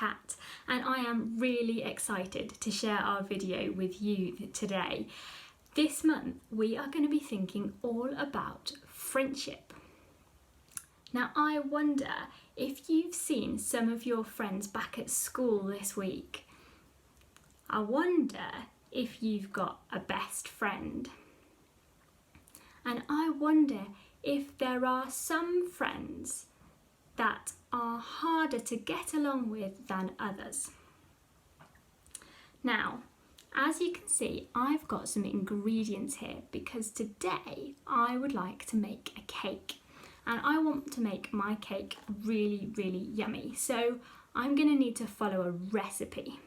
Kat, and I am really excited to share our video with you today. This month we are going to be thinking all about friendship. Now I wonder if you've seen some of your friends back at school this week. I wonder if you've got a best friend. And I wonder if there are some friends that are harder to get along with than others. Now, as you can see, I've got some ingredients here because today I would like to make a cake, and I want to make my cake really, really yummy. So I'm going to need to follow a recipe,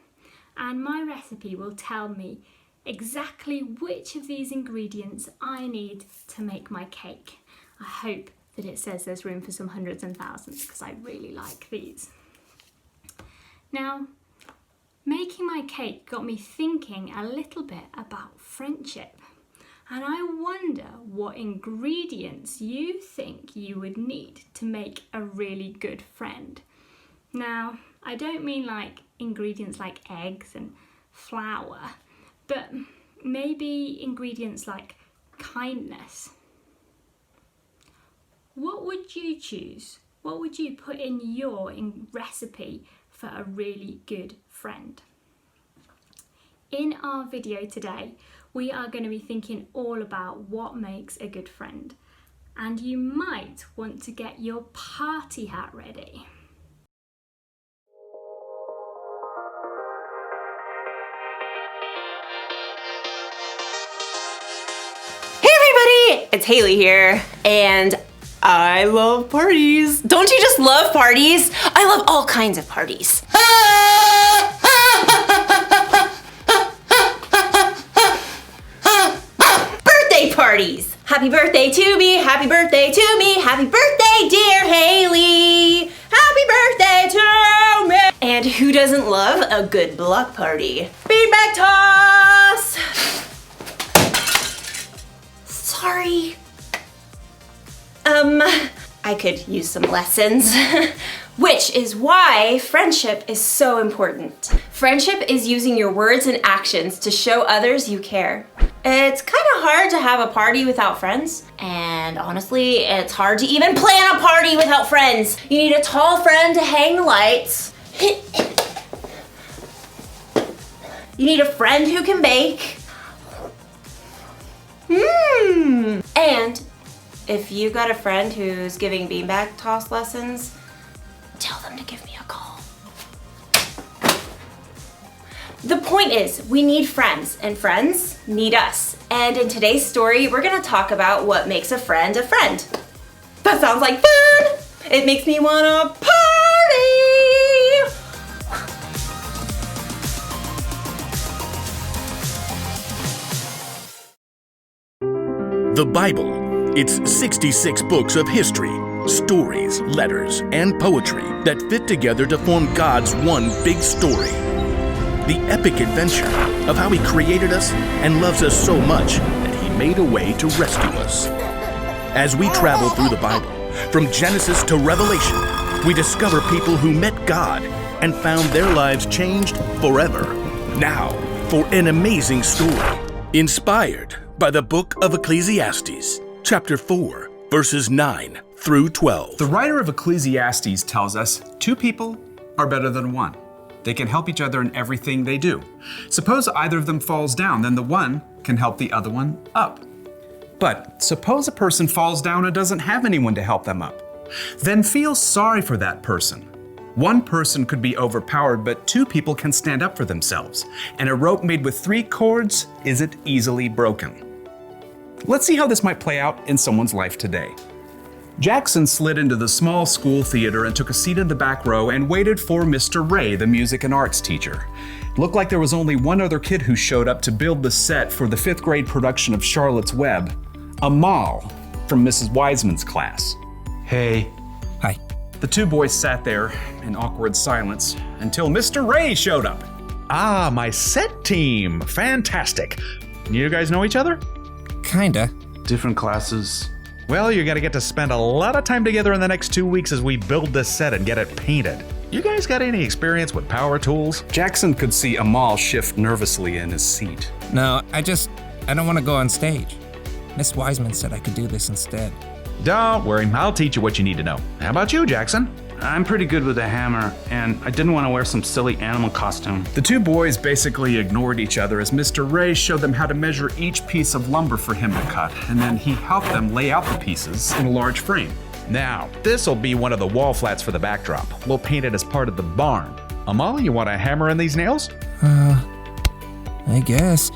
and my recipe will tell me exactly which of these ingredients I need to make my cake. I hope that it says there's room for some hundreds and thousands because I really like these. Now, making my cake got me thinking a little bit about friendship, and I wonder what ingredients you think you would need to make a really good friend. Now, I don't mean like ingredients like eggs and flour, but maybe ingredients like kindness. What would you choose? What would you put in your recipe for a really good friend? In our video today, we are going to be thinking all about what makes a good friend, and you might want to get your party hat ready. Hey everybody, it's Haley here, and I love parties. Don't you just love parties? I love all kinds of parties. Birthday parties. Happy birthday to me, happy birthday to me, happy birthday dear Haley. Happy birthday to me. And who doesn't love a good block party? Feedback toss. Sorry. I could use some lessons. Which is why friendship is so important. Friendship is using your words and actions to show others you care. It's kind of hard to have a party without friends. And honestly, it's hard to even plan a party without friends. You need a tall friend to hang the lights. You need a friend who can bake. And if you got a friend who's giving beanbag toss lessons, tell them to give me a call. The point is, we need friends, and friends need us. And in today's story, we're gonna talk about what makes a friend a friend. That sounds like fun! It makes me wanna party! The Bible. It's 66 books of history, stories, letters, and poetry that fit together to form God's one big story. The epic adventure of how He created us and loves us so much that He made a way to rescue us. As we travel through the Bible, from Genesis to Revelation, we discover people who met God and found their lives changed forever. Now, for an amazing story, inspired by the book of Ecclesiastes, chapter 4, verses 9 through 12. The writer of Ecclesiastes tells us 2 people are better than 1. They can help each other in everything they do. Suppose either of them falls down, then the one can help the other one up. But suppose a person falls down and doesn't have anyone to help them up. Then feel sorry for that person. One person could be overpowered, but 2 people can stand up for themselves. And a rope made with 3 cords isn't easily broken. Let's see how this might play out in someone's life today. Jackson slid into the small school theater and took a seat in the back row and waited for Mr. Ray, the music and arts teacher. It looked like there was only one other kid who showed up to build the set for the 5th grade production of Charlotte's Web, Amal from Mrs. Wiseman's class. Hey. Hi. The 2 boys sat there in awkward silence until Mr. Ray showed up. Ah, my set team. Fantastic. You guys know each other? Kinda. Different classes. Well, you're gonna get to spend a lot of time together in the next 2 weeks as we build this set and get it painted. You guys got any experience with power tools? Jackson could see Amal shift nervously in his seat. No, I don't want to go on stage. Miss Wiseman said I could do this instead. Don't worry, I'll teach you what you need to know. How about you, Jackson? I'm pretty good with a hammer, and I didn't want to wear some silly animal costume. The two boys basically ignored each other as Mr. Ray showed them how to measure each piece of lumber for him to cut, and then he helped them lay out the pieces in a large frame. Now, this'll be one of the wall flats for the backdrop. We'll paint it as part of the barn. Amal, you want to hammer in these nails? I guess.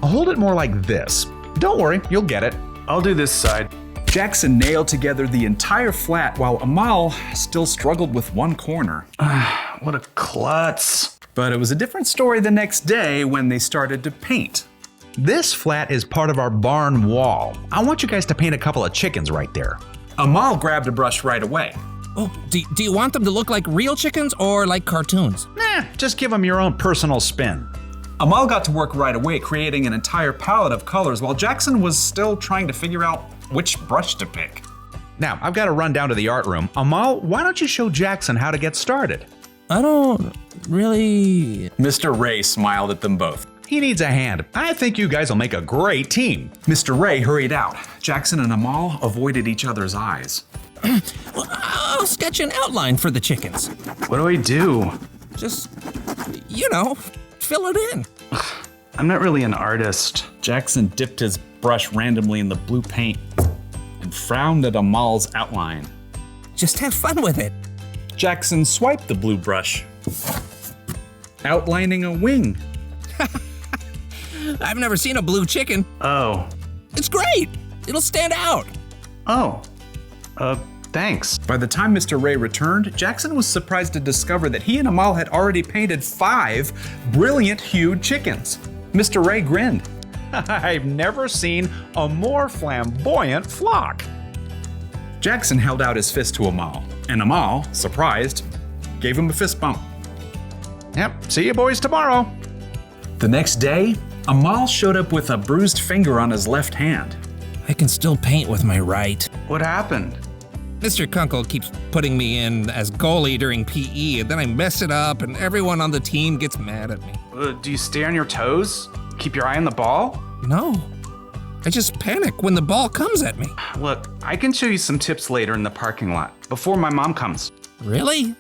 Hold it more like this. Don't worry, you'll get it. I'll do this side. Jackson nailed together the entire flat while Amal still struggled with one corner. What a klutz. But it was a different story the next day when they started to paint. This flat is part of our barn wall. I want you guys to paint a couple of chickens right there. Amal grabbed a brush right away. Oh, do you want them to look like real chickens or like cartoons? Just give them your own personal spin. Amal got to work right away, creating an entire palette of colors while Jackson was still trying to figure out which brush to pick. Now, I've got to run down to the art room. Amal, why don't you show Jackson how to get started? I don't really... Mr. Ray smiled at them both. He needs a hand. I think you guys will make a great team. Mr. Ray hurried out. Jackson and Amal avoided each other's eyes. Well, I'll sketch an outline for the chickens. What do I do? Just, fill it in. I'm not really an artist. Jackson dipped his brush randomly in the blue paint and frowned at Amal's outline. Just have fun with it. Jackson swiped the blue brush, outlining a wing. I've never seen a blue chicken. Oh. It's great. It'll stand out. Oh. Thanks. By the time Mr. Ray returned, Jackson was surprised to discover that he and Amal had already painted 5 brilliant hued chickens. Mr. Ray grinned. I've never seen a more flamboyant flock. Jackson held out his fist to Amal, and Amal, surprised, gave him a fist bump. Yep, see you boys tomorrow. The next day, Amal showed up with a bruised finger on his left hand. I can still paint with my right. What happened? Mr. Kunkel keeps putting me in as goalie during PE, and then I mess it up, and everyone on the team gets mad at me. Do you stay on your toes? Keep your eye on the ball? No. I just panic when the ball comes at me. Look, I can show you some tips later in the parking lot, before my mom comes. Really?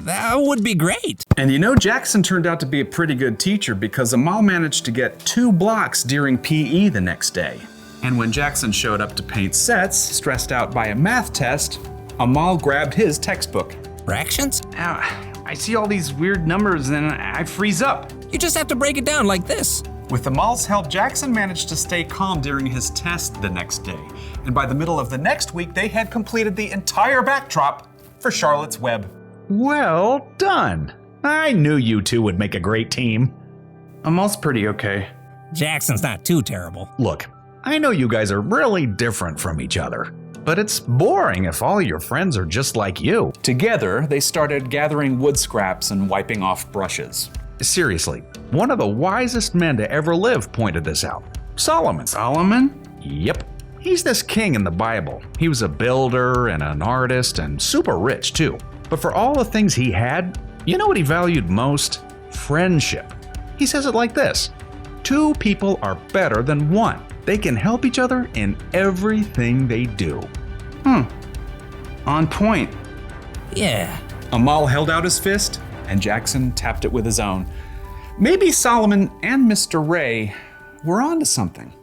That would be great. And Jackson turned out to be a pretty good teacher because Amal managed to get 2 blocks during PE the next day. And when Jackson showed up to paint sets, stressed out by a math test, Amal grabbed his textbook. Fractions? I see all these weird numbers and I freeze up. You just have to break it down like this. With Amal's help, Jackson managed to stay calm during his test the next day. And by the middle of the next week, they had completed the entire backdrop for Charlotte's Web. Well done. I knew you two would make a great team. Amal's pretty okay. Jackson's not too terrible. Look, I know you guys are really different from each other, but it's boring if all your friends are just like you. Together, they started gathering wood scraps and wiping off brushes. Seriously, one of the wisest men to ever live pointed this out. Solomon. Solomon? Yep. He's this king in the Bible. He was a builder and an artist and super rich too. But for all the things he had, you know what he valued most? Friendship. He says it like this: 2 people are better than 1. They can help each other in everything they do. On point. Yeah. Amal held out his fist, and Jackson tapped it with his own. Maybe Solomon and Mr. Ray were onto something.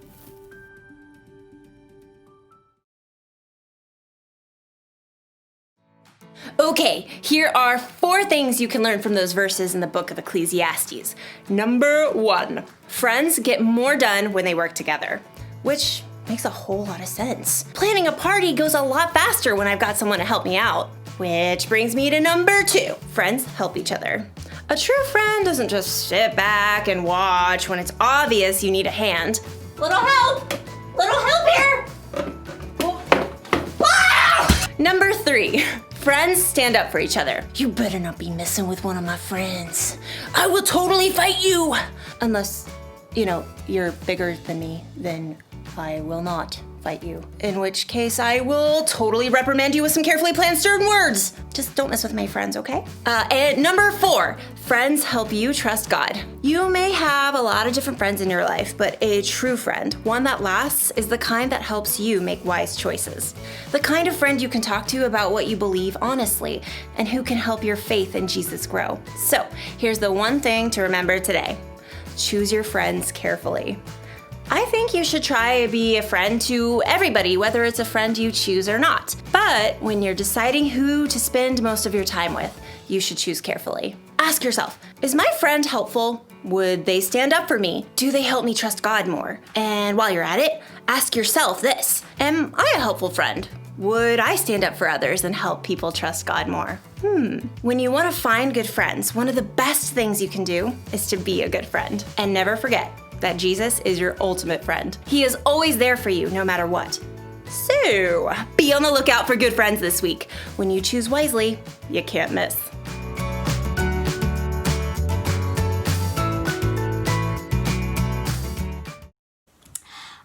Okay, here are 4 things you can learn from those verses in the book of Ecclesiastes. Number 1, friends get more done when they work together, which makes a whole lot of sense. Planning a party goes a lot faster when I've got someone to help me out. Which brings me to number 2, friends help each other. A true friend doesn't just sit back and watch when it's obvious you need a hand. Little help here! Ah! Number 3, friends stand up for each other. You better not be messing with one of my friends. I will totally fight you! Unless, you're bigger than me, then I will not fight you. In which case, I will totally reprimand you with some carefully planned stern words. Just don't mess with my friends, okay? And number 4, friends help you trust God. You may have a lot of different friends in your life, but a true friend, one that lasts, is the kind that helps you make wise choices. The kind of friend you can talk to about what you believe honestly, and who can help your faith in Jesus grow. So, here's the one thing to remember today. Choose your friends carefully. I think you should try to be a friend to everybody, whether it's a friend you choose or not. But when you're deciding who to spend most of your time with, you should choose carefully. Ask yourself, is my friend helpful? Would they stand up for me? Do they help me trust God more? And while you're at it, ask yourself this, am I a helpful friend? Would I stand up for others and help people trust God more? When you want to find good friends, one of the best things you can do is to be a good friend. And never forget that Jesus is your ultimate friend. He is always there for you, no matter what. So, be on the lookout for good friends this week. When you choose wisely, you can't miss.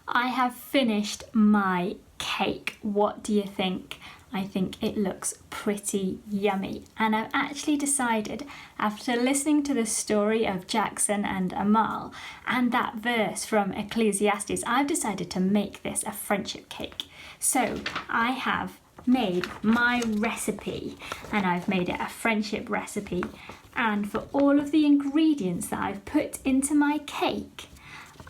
I have finished my cake. What do you think? I think it looks pretty yummy. And I've actually decided, after listening to the story of Jackson and Amal and that verse from Ecclesiastes, I've decided to make this a friendship cake. So I have made my recipe, and I've made it a friendship recipe. And for all of the ingredients that I've put into my cake,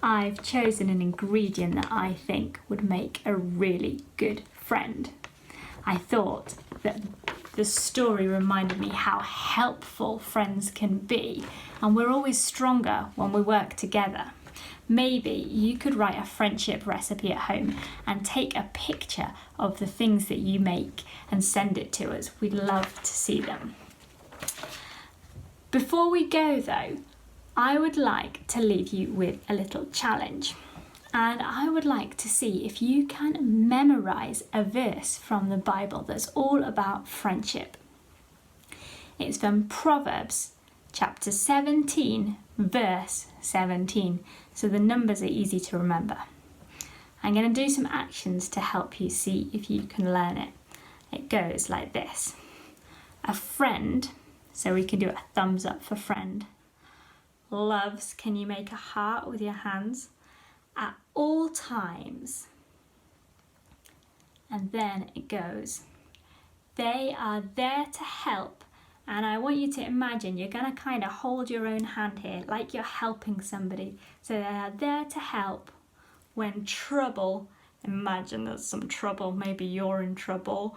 I've chosen an ingredient that I think would make a really good friend. I thought that the story reminded me how helpful friends can be, and we're always stronger when we work together. Maybe you could write a friendship recipe at home and take a picture of the things that you make and send it to us. We'd love to see them. Before we go though, I would like to leave you with a little challenge. And I would like to see if you can memorize a verse from the Bible that's all about friendship. It's from Proverbs chapter 17, verse 17. So the numbers are easy to remember. I'm going to do some actions to help you see if you can learn it. It goes like this. A friend, so we can do a thumbs up for friend, loves, can you make a heart with your hands? At all times. And then it goes, they are there to help. And I want you to imagine you're going to kind of hold your own hand here like you're helping somebody. So they are there to help when trouble, imagine there's some trouble, maybe you're in trouble,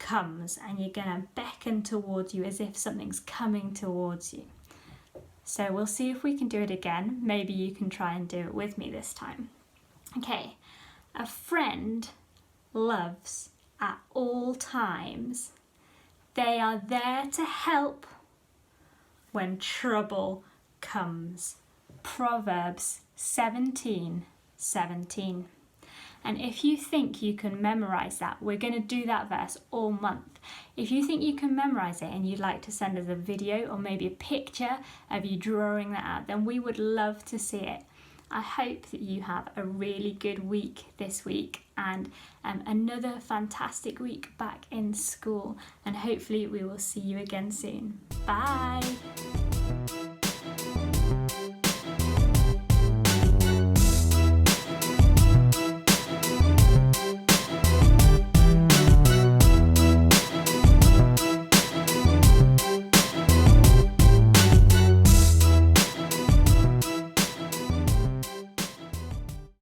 comes, and you're going to beckon towards you as if something's coming towards you. So we'll see if we can do it again. Maybe you can try and do it with me this time. Okay, a friend loves at all times. They are there to help when trouble comes. Proverbs 17:17. And if you think you can memorize that, we're going to do that verse all month. If you think you can memorize it and you'd like to send us a video or maybe a picture of you drawing that out, then we would love to see it. I hope that you have a really good week this week and another fantastic week back in school. And hopefully we will see you again soon. Bye.